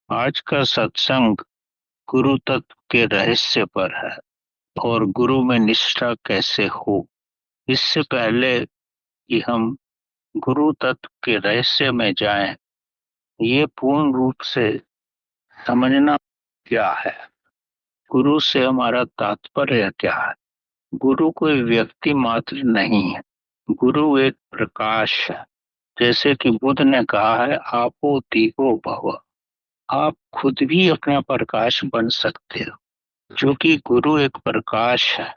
आज का सत्संग गुरु तत्व के रहस्य पर है और गुरु में निष्ठा कैसे हो। इससे पहले कि हम गुरु तत्व के रहस्य में जाएं, ये पूर्ण रूप से समझना क्या है, गुरु से हमारा तात्पर्य क्या है। गुरु कोई व्यक्ति मात्र नहीं है, गुरु एक प्रकाश है। जैसे कि बुद्ध ने कहा है, आपो दीपो भव। आप खुद भी अपना प्रकाश बन सकते हो, जो कि गुरु एक प्रकाश है।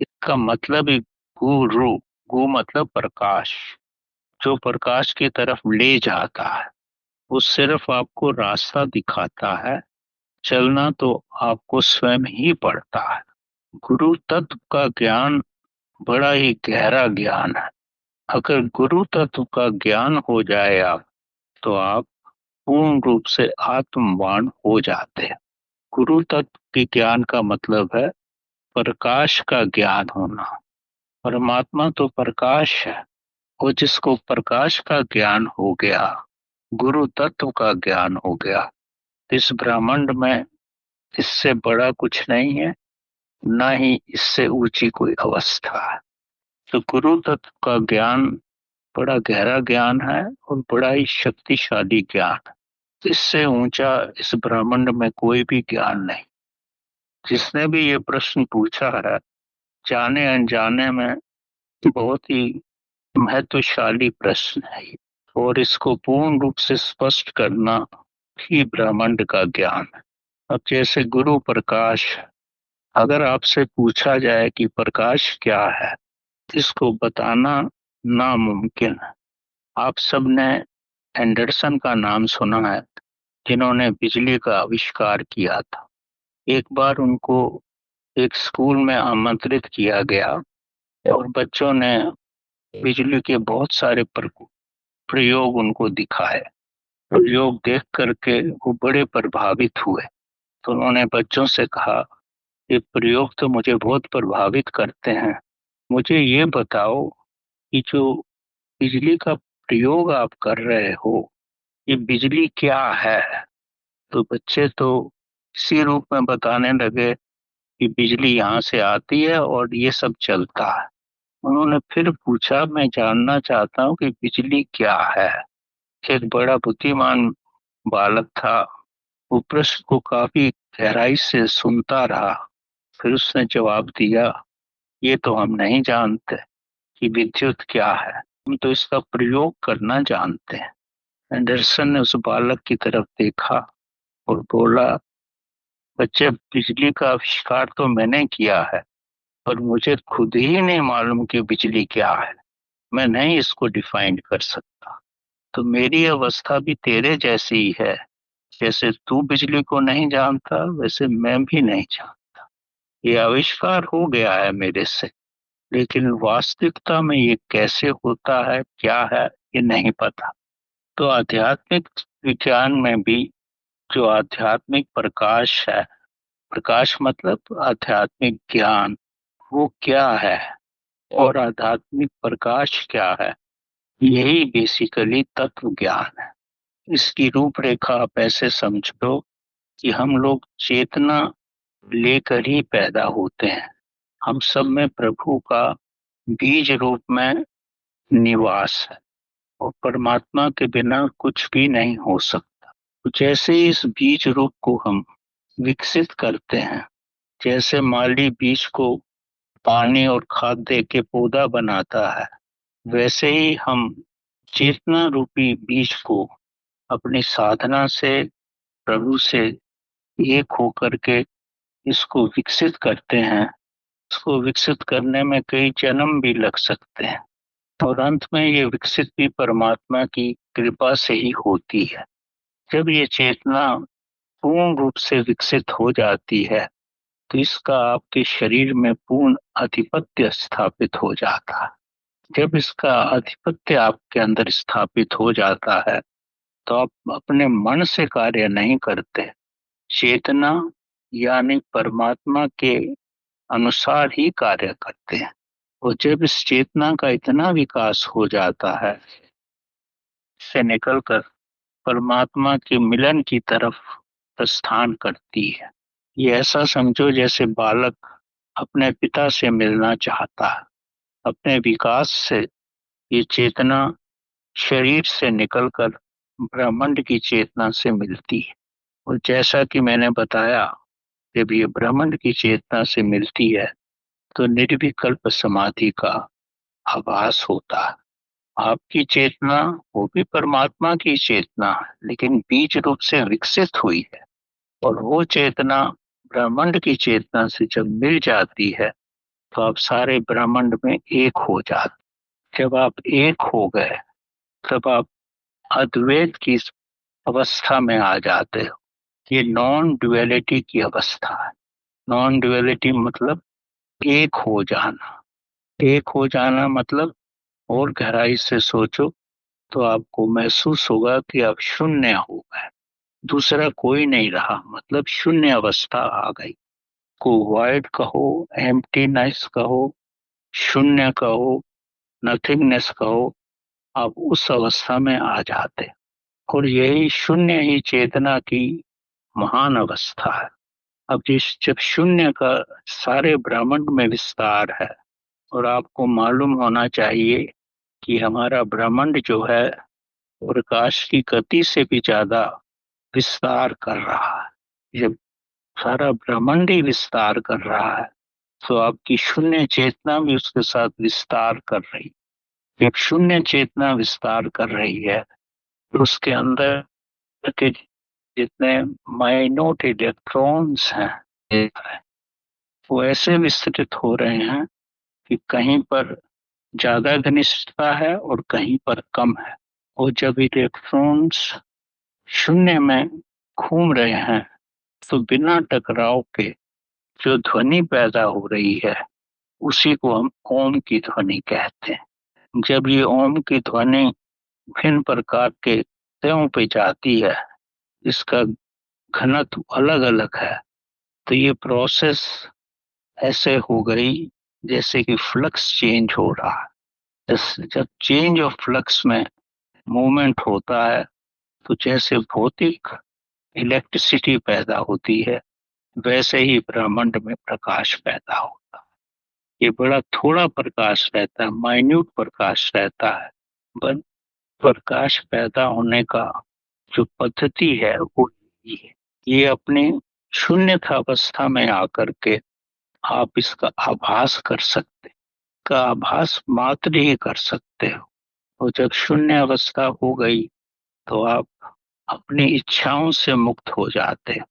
इसका मतलब ही गुरु, गु मतलब प्रकाश, जो प्रकाश की तरफ ले जाता है। वो सिर्फ आपको रास्ता दिखाता है, चलना तो आपको स्वयं ही पड़ता है। गुरु तत्व का ज्ञान बड़ा ही गहरा ज्ञान है। अगर गुरु तत्व का ज्ञान हो जाए तो आप पूर्ण रूप से आत्मवान हो जाते हैं। गुरु तत्व के ज्ञान का मतलब है प्रकाश का ज्ञान होना। परमात्मा तो प्रकाश है, और जिसको प्रकाश का ज्ञान हो गया, गुरु तत्व का ज्ञान हो गया, इस ब्रह्मांड में इससे बड़ा कुछ नहीं है, ना ही इससे ऊंची कोई अवस्था है। तो गुरु तत्व का ज्ञान बड़ा गहरा ज्ञान है और बड़ा ही शक्तिशाली ज्ञान है। इससे ऊंचा इस ब्रह्मांड में कोई भी ज्ञान नहीं। जिसने भी ये प्रश्न पूछा है, जाने अनजाने में बहुत ही महत्वशाली प्रश्न है ये। और इसको पूर्ण रूप से स्पष्ट करना ही ब्रह्मांड का ज्ञान है। अब जैसे गुरु प्रकाश, अगर आपसे पूछा जाए कि प्रकाश क्या है, इसको बताना नामुमकिन है। आप सबने एंडरसन का नाम सुना है, जिन्होंने बिजली का आविष्कार किया था। एक बार उनको एक स्कूल में आमंत्रित किया गया और बच्चों ने बिजली के बहुत सारे प्रयोग उनको दिखाए। प्रयोग देख करके वो बड़े प्रभावित हुए। तो उन्होंने बच्चों से कहा, ये प्रयोग तो मुझे बहुत प्रभावित करते हैं, मुझे ये बताओ कि जो बिजली का प्रयोग आप कर रहे हो, ये बिजली क्या है। तो बच्चे तो इसी रूप में बताने लगे कि बिजली यहाँ से आती है और ये सब चलता है। उन्होंने फिर पूछा, मैं जानना चाहता हूँ कि बिजली क्या है। एक बड़ा बुद्धिमान बालक था, वो प्रश्न को काफी गहराई से सुनता रहा। फिर उसने जवाब दिया, ये तो हम नहीं जानते कि विद्युत क्या है, हम तो इसका प्रयोग करना जानते हैं। एंडरसन ने उस बालक की तरफ देखा और बोला, बच्चे, बिजली का आविष्कार तो मैंने किया है, पर मुझे खुद ही नहीं मालूम कि बिजली क्या है। मैं नहीं इसको डिफाइन कर सकता। तो मेरी अवस्था भी तेरे जैसी ही है। जैसे तू बिजली को नहीं जानता, वैसे मैं भी नहीं जानता। ये आविष्कार हो गया है मेरे से, लेकिन वास्तविकता में ये कैसे होता है, क्या है, ये नहीं पता। तो आध्यात्मिक विज्ञान में भी जो आध्यात्मिक प्रकाश है, प्रकाश मतलब आध्यात्मिक ज्ञान, वो क्या है और आध्यात्मिक प्रकाश क्या है, यही बेसिकली तत्व ज्ञान है। इसकी रूपरेखा आप ऐसे समझो कि हम लोग चेतना लेकर ही पैदा होते हैं। हम सब में प्रभु का बीज रूप में निवास है, और परमात्मा के बिना कुछ भी नहीं हो सकता। तो जैसे ही इस बीज रूप को हम विकसित करते हैं, जैसे माली बीज को पानी और खाद दे के पौधा बनाता है, वैसे ही हम चेतना रूपी बीज को अपनी साधना से, प्रभु से एक होकर के इसको विकसित करते हैं। इसको विकसित करने में कई जन्म भी लग सकते हैं, और अंत में ये विकसित भी परमात्मा की कृपा से ही होती है। जब ये चेतना पूर्ण रूप से विकसित हो जाती है, तो इसका आपके शरीर में पूर्ण आधिपत्य स्थापित हो जाता है। जब इसका आधिपत्य आपके अंदर स्थापित हो जाता है, तो आप अपने मन से कार्य नहीं करते, चेतना यानी परमात्मा के अनुसार ही कार्य करते हैं। और जब इस चेतना का इतना विकास हो जाता है, से निकलकर परमात्मा के मिलन की तरफ प्रस्थान करती है। ये ऐसा समझो जैसे बालक अपने पिता से मिलना चाहता है। अपने विकास से ये चेतना शरीर से निकलकर ब्रह्मांड की चेतना से मिलती है। और जैसा कि मैंने बताया, जब ये ब्रह्मांड की चेतना से मिलती है तो निर्विकल्प समाधि का आभास होता है। आपकी चेतना वो भी परमात्मा की चेतना है, लेकिन बीज रूप से विकसित हुई है। और वो चेतना ब्रह्मांड की चेतना से जब मिल जाती है तो आप सारे ब्रह्मांड में एक हो जाते। जब आप एक हो गए तब आप अद्वैत की अवस्था में आ जाते हो। ये नॉन ड्युअलिटी की अवस्था है। नॉन ड्युअलिटी मतलब एक हो जाना। एक हो जाना मतलब, और गहराई से सोचो तो आपको महसूस होगा कि आप शून्य हो गए, दूसरा कोई नहीं रहा, मतलब शून्य अवस्था आ गई। को वाइड कहो, एम्प्टीनेस कहो, शून्य कहो, नथिंगनेस कहो, आप उस अवस्था में आ जाते। और यही शून्य ही चेतना की महान अवस्था है। अब जिस जब शून्य का सारे ब्रह्मांड में विस्तार है, और आपको मालूम होना चाहिए कि हमारा ब्रह्मांड जो है प्रकाश की गति से भी ज्यादा विस्तार कर रहा है। जब सारा ब्रह्मांड ही विस्तार कर रहा है तो आपकी शून्य चेतना भी उसके साथ विस्तार कर रही। जब शून्य चेतना विस्तार कर रही है तो उसके अंदर के जितने माइन्यूट इलेक्ट्रॉन्स हैं वो ऐसे विस्तृत हो रहे हैं कि कहीं पर ज्यादा घनिष्ठता है और कहीं पर कम है। और जब इलेक्ट्रॉन्स शून्य में घूम रहे हैं तो बिना टकराव के जो ध्वनि पैदा हो रही है उसी को हम ओम की ध्वनि कहते हैं। जब ये ओम की ध्वनि भिन्न प्रकार के त्यों पे जाती है, इसका घनत्व अलग अलग है, तो ये प्रोसेस ऐसे हो गई जैसे कि फ्लक्स चेंज हो रहा है। जब चेंज ऑफ फ्लक्स में मूवमेंट होता है तो जैसे भौतिक इलेक्ट्रिसिटी पैदा होती है, वैसे ही ब्रह्मांड में प्रकाश पैदा होता है। ये बड़ा थोड़ा प्रकाश रहता है, माइन्यूट प्रकाश रहता है, पर प्रकाश पैदा होने का जो पद्धति है वो यही है। ये अपने शून्यता अवस्था में आकर के आप इसका आभास कर सकते, का आभास मात्र ही कर सकते हो। और जब शून्य अवस्था हो गई तो आप अपनी इच्छाओं से मुक्त हो जाते हो,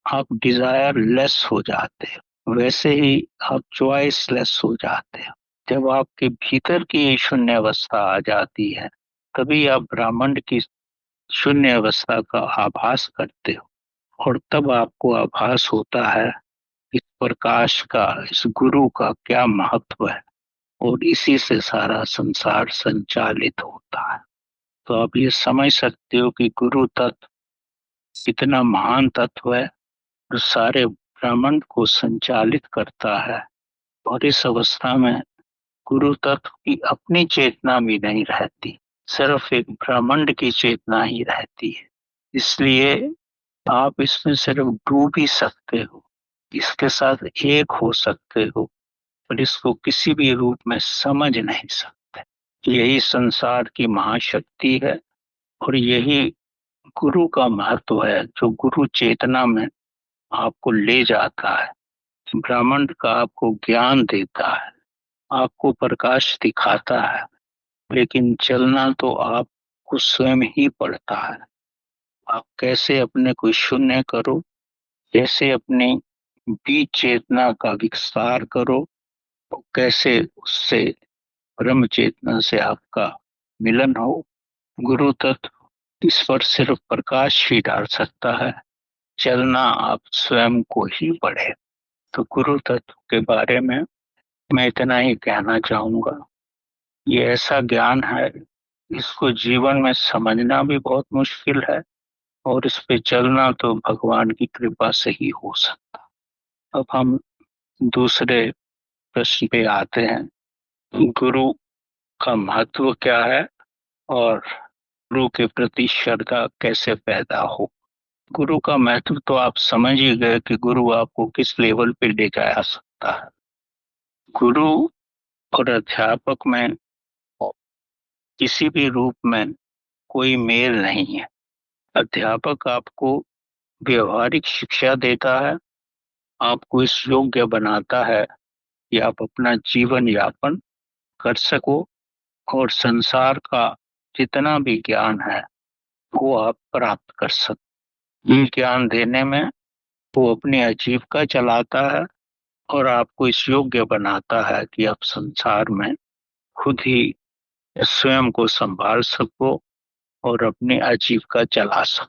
आप डिजायर लेस हो जाते हो, वैसे ही आप चॉइस लेस हो जाते हो। जब आपके भीतर की ये शून्य अवस्था आ जाती है तभी आप ब्रह्मांड की शून्य अवस्था का आभास करते हो। और तब आपको आभास होता है इस प्रकाश का, इस गुरु का क्या महत्व है, और इसी से सारा संसार संचालित होता है। तो आप ये समझ सकते हो कि गुरु तत्व कितना महान तत्व है जो सारे ब्रह्मांड को संचालित करता है। और इस अवस्था में गुरु तत्व की अपनी चेतना भी नहीं रहती, सिर्फ एक ब्रह्मांड की चेतना ही रहती है। इसलिए आप इसमें सिर्फ डूब ही सकते हो, इसके साथ एक हो सकते हो, पर इसको किसी भी रूप में समझ नहीं सकते। यही संसार की महाशक्ति है और यही गुरु का महत्व है, जो गुरु चेतना में आपको ले जाता है, ब्रह्मांड का आपको ज्ञान देता है, आपको प्रकाश दिखाता है। लेकिन चलना तो आपको स्वयं ही पड़ता है। आप कैसे अपने को शून्य करो, कैसे अपने बीज चेतना का विस्तार करो, और कैसे उससे ब्रह्म चेतना से आपका मिलन हो। गुरु तत्व इस पर सिर्फ प्रकाश ही डाल सकता है, चलना आप स्वयं को ही पड़े। तो गुरु तत्व के बारे में मैं इतना ही कहना चाहूंगा। ये ऐसा ज्ञान है, इसको जीवन में समझना भी बहुत मुश्किल है, और इस पे चलना तो भगवान की कृपा से ही हो सकता। अब हम दूसरे प्रश्न पे आते हैं। गुरु का महत्व क्या है और गुरु के प्रति श्रद्धा कैसे पैदा हो। गुरु का महत्व तो आप समझ ही गए कि गुरु आपको किस लेवल पे ले जा सकता है। गुरु और अध्यापक में किसी भी रूप में कोई मेल नहीं है। अध्यापक आपको व्यवहारिक शिक्षा देता है, आपको इस योग्य बनाता है कि आप अपना जीवन यापन कर सको और संसार का जितना भी ज्ञान है वो आप प्राप्त कर सको। ये ज्ञान देने में वो अपनी आजीविका चलाता है और आपको इस योग्य बनाता है कि आप संसार में खुद ही स्वयं को संभाल सको और अपनी आजीविका चला सको।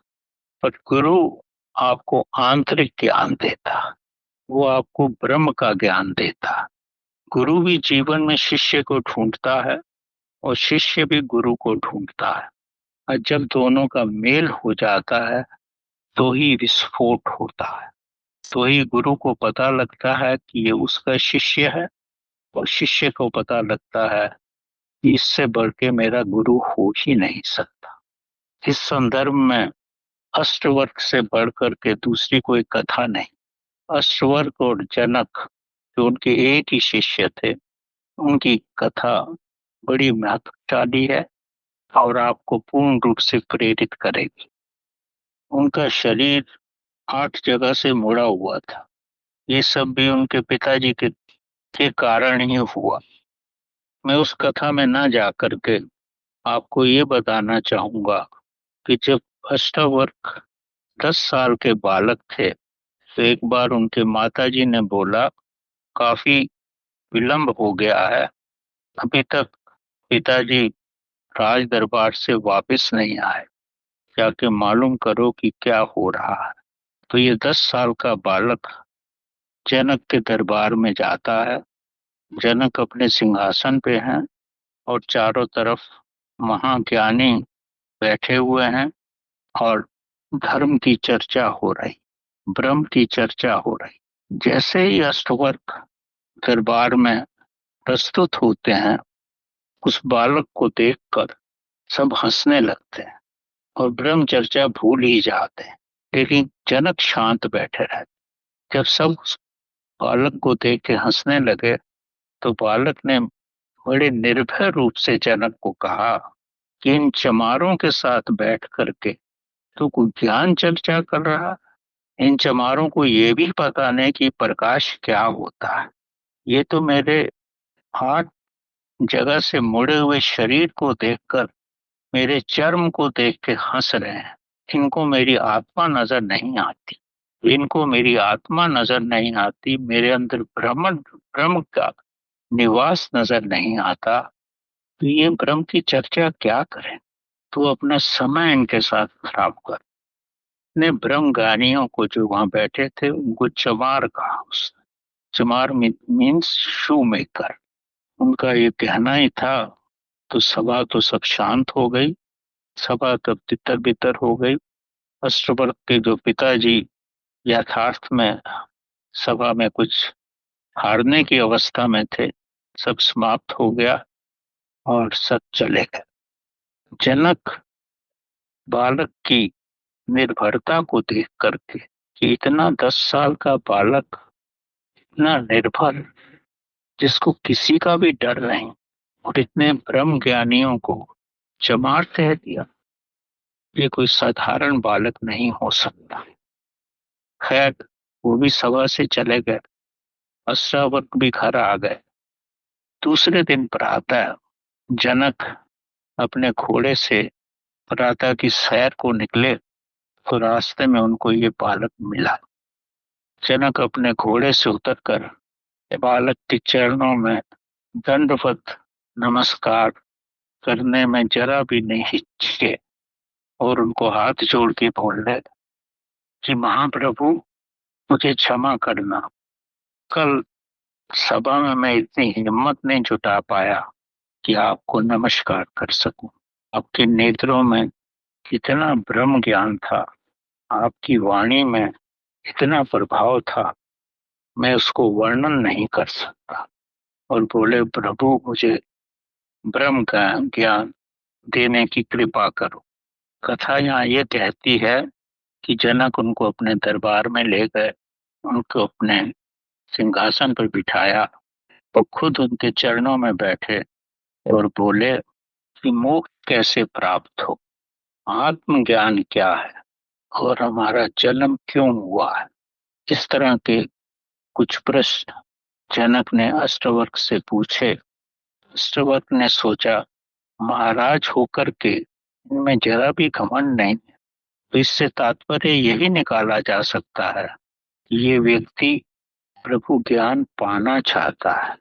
पर गुरु आपको आंतरिक ज्ञान देता है, वो आपको ब्रह्म का ज्ञान देता है। गुरु भी जीवन में शिष्य को ढूंढता है और शिष्य भी गुरु को ढूंढता है, और जब दोनों का मेल हो जाता है तो ही विस्फोट होता है। तो ही गुरु को पता लगता है कि ये उसका शिष्य है और शिष्य को पता लगता है कि इससे बढ़ के मेरा गुरु हो ही नहीं सकता। इस संदर्भ में अष्टवर्क से बढ़ कर के दूसरी कोई कथा नहीं। अष्टवर्क और जनक जो उनके एक ही शिष्य थे, उनकी कथा बड़ी महत्वशाली है और आपको पूर्ण रूप से प्रेरित करेगी। उनका शरीर 8 जगह से मुड़ा हुआ था। ये सब भी उनके पिताजी के कारण ही हुआ। मैं उस कथा में ना जा करके आपको ये बताना चाहूंगा कि जब अष्टावर्क 10 साल के बालक थे तो एक बार उनके माताजी ने बोला, काफी विलंब हो गया है, अभी तक पिताजी राज दरबार से वापस नहीं आए, जाके मालूम करो कि क्या हो रहा है। तो ये 10 साल का बालक जनक के दरबार में जाता है। जनक अपने सिंहासन पे हैं और चारों तरफ महाज्ञानी बैठे हुए हैं और धर्म की चर्चा हो रही, ब्रह्म की चर्चा हो रही। जैसे ही अष्टवर्क दरबार में प्रस्तुत होते हैं, उस बालक को देखकर सब हंसने लगते हैं और ब्रह्म चर्चा भूल ही जाते हैं। लेकिन जनक शांत बैठे रहते। जब सब उस बालक को देख के हंसने लगे तो बालक ने बड़े निर्भय रूप से जनक को कहा कि इन चमारों के साथ बैठ करके तू कोई ज्ञान चर्चा कर रहा। इन चमारों को ये भी पता नहीं कि प्रकाश क्या होता है। ये तो मेरे 8 जगह से मुड़े हुए शरीर को देखकर मेरे चर्म को देख के हंस रहे हैं। इनको मेरी आत्मा नजर नहीं आती, इनको मेरी आत्मा नजर नहीं आती, मेरे अंदर ब्रह्म का निवास नजर नहीं आता। तो ये ब्रह्म की चर्चा क्या करें। तो अपना समय इनके साथ खराब कर। ने ब्रह्म ज्ञानियों को जो वहां बैठे थे उनको चमार कहा। उसने चमार मीन्स शू मेकर, उनका ये कहना ही था। तो सभा तो सब शांत हो गई, सभा तब तितर बितर हो गई। अष्टवर्क के जो पिताजी यथार्थ में सभा में कुछ हारने की अवस्था में थे, सब समाप्त हो गया और सब चले गए। जनक बालक की निर्भरता को देख करके कि इतना 10 साल का बालक इतना निर्भर, जिसको किसी का भी डर नहीं, और इतने ब्रह्म ज्ञानियों को चमार कह दिया, ये कोई साधारण बालक नहीं हो सकता। खैर, वो भी सभा से चले गए, अष्टावक्र भी घर आ गए। दूसरे दिन प्रातः जनक अपने घोड़े से प्रातः की सैर को निकले तो रास्ते में उनको ये बालक मिला। जनक अपने घोड़े से उतरकर बालक के चरणों में दंडवत नमस्कार करने में जरा भी नहीं हिचके और उनको हाथ जोड़ के बोले कि महाप्रभु, मुझे क्षमा करना, कल सभा में मैं इतनी हिम्मत नहीं जुटा पाया कि आपको नमस्कार कर सकूं। आपके नेत्रों में इतना ब्रह्म ज्ञान था, आपकी वाणी में इतना प्रभाव था, मैं उसको वर्णन नहीं कर सकता। और बोले, प्रभु मुझे ब्रह्म का ज्ञान देने की कृपा करो। कथा यहाँ ये कहती है कि जनक उनको अपने दरबार में ले गए, उनको अपने सिंहासन पर बिठाया और खुद उनके चरणों में बैठे और बोले कि मोक्ष कैसे प्राप्त हो, आत्मज्ञान क्या है और हमारा जन्म क्यों हुआ है। इस तरह के कुछ प्रश्न जनक ने अष्टवक्र से पूछे। अष्टवक्र ने सोचा, महाराज होकर के इनमें जरा भी घमंड नहीं, तो इससे तात्पर्य यही निकाला जा सकता है कि ये व्यक्ति प्रभु ज्ञान पाना चाहता है।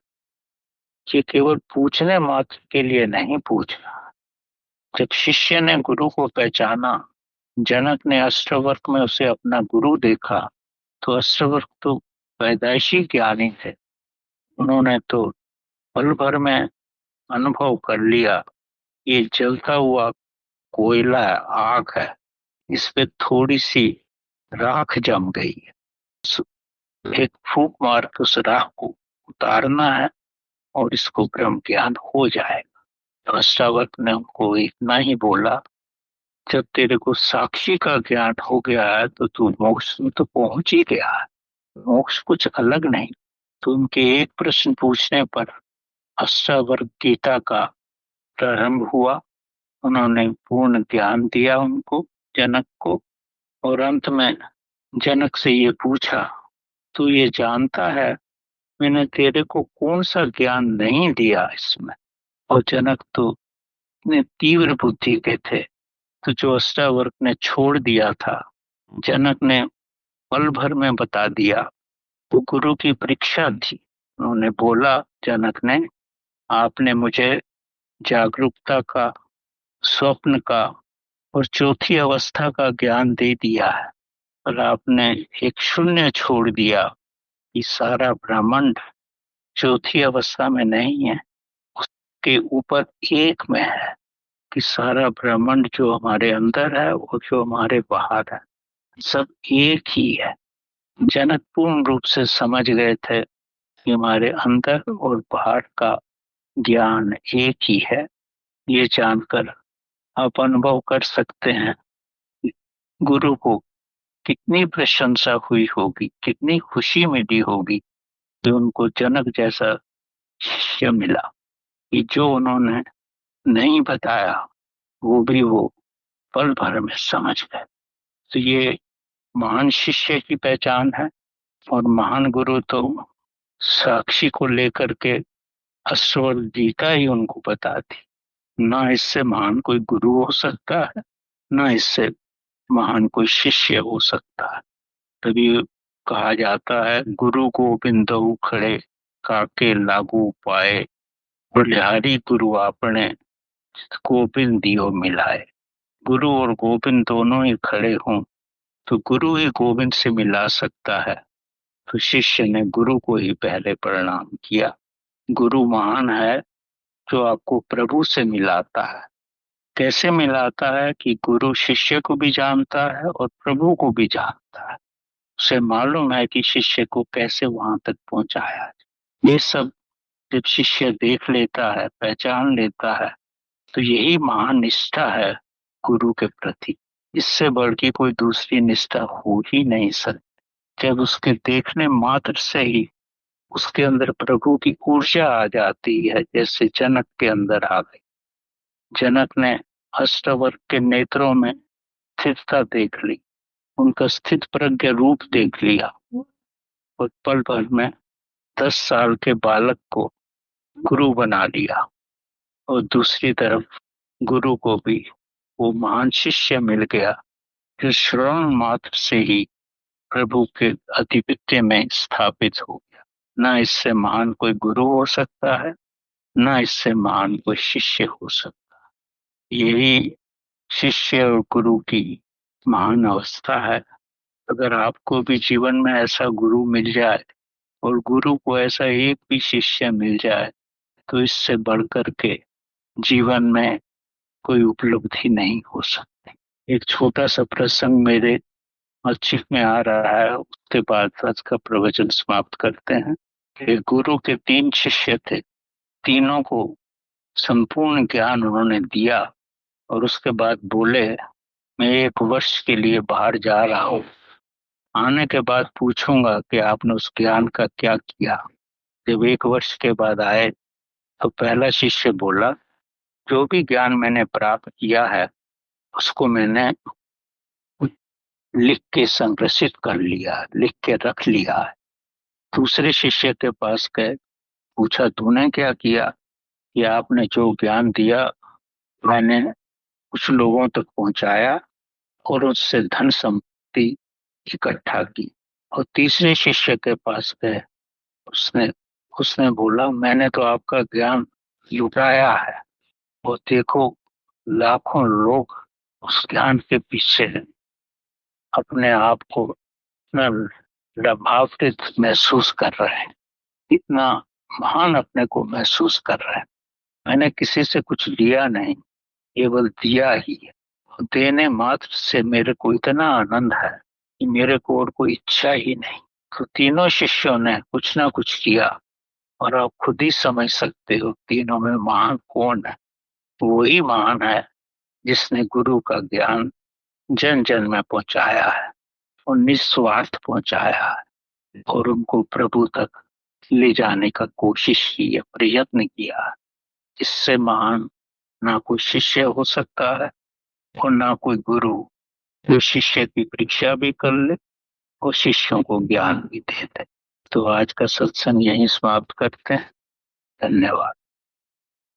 ये केवल पूछने मात्र के लिए नहीं पूछा। जब शिष्य ने गुरु को पहचाना, जनक ने अष्टवक्र में उसे अपना गुरु देखा, तो अष्टवक्र तो पैदाइशी ज्ञानी थे। उन्होंने तो पल भर में अनुभव कर लिया, ये जलता हुआ कोयला है, आग है, इस पे थोड़ी सी राख जम गई है, एक फूंक मार के उस राख को उतारना है और इसको ब्रह्म ज्ञान हो जाएगा। तो अष्टावक्र ने उनको इतना ही बोला, जब तेरे को साक्षी का ज्ञान हो गया है तो तू मोक्ष में तो पहुंच ही गया है, मोक्ष कुछ अलग नहीं। तो उनके एक प्रश्न पूछने पर अष्टावक्र गीता का प्रारंभ हुआ। उन्होंने पूर्ण ज्ञान दिया उनको, जनक को, और अंत में जनक से ये पूछा, तू ये जानता है मैंने तेरे को कौन सा ज्ञान नहीं दिया इसमें। और जनक तो इतने तीव्र बुद्धि के थे, तो जो अष्टावक्र ने छोड़ दिया था, जनक ने पल भर में बता दिया। तो गुरु की परीक्षा थी। उन्होंने बोला, जनक ने, आपने मुझे जागरूकता का, स्वप्न का और चौथी अवस्था का ज्ञान दे दिया है, और आपने एक शून्य छोड़ दिया कि सारा ब्रह्मांड चौथी अवस्था में नहीं है, उसके ऊपर एक में है, कि सारा ब्रह्मांड जो हमारे अंदर है और जो हमारे बाहर है सब एक ही है। जनक पूर्ण रूप से समझ गए थे कि हमारे अंदर और बाहर का ज्ञान एक ही है। ये जानकर आप अनुभव कर सकते हैं कि गुरु को कितनी प्रशंसा हुई होगी, कितनी खुशी मिली होगी कि उनको जनक जैसा शिष्य मिला, कि जो उन्होंने नहीं बताया वो भी वो पल भर में समझ गए। तो ये महान शिष्य की पहचान है। और महान गुरु तो साक्षी को लेकर के अश्वर गीता ही उनको बताती। ना इससे महान कोई गुरु हो सकता है, ना इससे महान कोई शिष्य हो सकता है। तभी कहा जाता है, गुरु गोबिंदऊ खड़े काके लागू पाए, बलिहारी गुरु आपने गोविंद दियो मिलाए। गुरु और गोविंद दोनों ही खड़े हों तो गुरु ही गोविंद से मिला सकता है। तो शिष्य ने गुरु को ही पहले प्रणाम किया। गुरु महान है जो आपको प्रभु से मिलाता है। कैसे मिलाता है कि गुरु शिष्य को भी जानता है और प्रभु को भी जानता है, उसे मालूम है कि शिष्य को कैसे वहां तक पहुंचाया है। ये सब जब शिष्य देख लेता है, पहचान लेता है, तो यही महान निष्ठा है गुरु के प्रति। इससे बढ़ के कोई दूसरी निष्ठा हो ही नहीं सकती। जब उसके देखने मात्र से ही उसके अंदर प्रभु की ऊर्जा आ जाती है, जैसे जनक के अंदर आ गई। जनक ने अष्टवक्र के नेत्रों में स्थिरता देख ली, उनका स्थित प्रज्ञ रूप देख लिया, और पल भर में 10 साल के बालक को गुरु बना लिया। और दूसरी तरफ गुरु को भी वो महान शिष्य मिल गया जो श्रवण मात्र से ही प्रभु के आधिपत्य में स्थापित हो गया। ना इससे महान कोई गुरु हो सकता है, ना इससे महान कोई शिष्य हो सकता है। यही शिष्य और गुरु की महान अवस्था है। अगर आपको भी जीवन में ऐसा गुरु मिल जाए और गुरु को ऐसा एक भी शिष्य मिल जाए, तो इससे बढ़कर के जीवन में कोई उपलब्धि नहीं हो सकती। एक छोटा सा प्रसंग मेरे मस्तिष्क में आ रहा है, उसके बाद आज का प्रवचन समाप्त करते हैं। एक गुरु के 3 शिष्य थे, तीनों को संपूर्ण ज्ञान उन्होंने दिया और उसके बाद बोले मैं 1 वर्ष के लिए बाहर जा रहा हूँ। आने के बाद पूछूंगा कि आपने उस ज्ञान का क्या किया। जब 1 वर्ष के बाद आए तो पहला शिष्य बोला, जो भी ज्ञान मैंने प्राप्त किया है उसको मैंने लिख के संग्रहित कर लिया, लिख के रख लिया है। दूसरे शिष्य के पास गए, पूछा तूने क्या किया? कि आपने जो ज्ञान दिया मैंने कुछ लोगों तक पहुंचाया और उससे धन संपत्ति इकट्ठा की। और तीसरे शिष्य के पास गए, उसने उसने बोला मैंने तो आपका ज्ञान लुटाया है, और देखो लाखों लोग उस ज्ञान के पीछे अपने आप को इतना प्रभावित महसूस कर रहे हैं, इतना महान अपने को महसूस कर रहे हैं। मैंने किसी से कुछ लिया नहीं, केवल दिया ही है। और देने मात्र से मेरे को इतना आनंद है कि मेरे को और कोई इच्छा ही नहीं। तो तीनों शिष्यों ने कुछ ना कुछ किया, और आप खुद ही समझ सकते हो तीनों में महान कौन है। वही महान है जिसने गुरु का ज्ञान जन जन में पहुंचाया है और निस्वार्थ पहुंचाया है, और उनको प्रभु तक ले जाने का कोशिश की है, प्रयत्न किया है। इससे महान ना कोई शिष्य हो सकता है और ना कोई गुरु, जो शिष्य की परीक्षा भी कर ले और शिष्यों को ज्ञान भी दे दे। तो आज का सत्संग यहीं समाप्त करते हैं। धन्यवाद।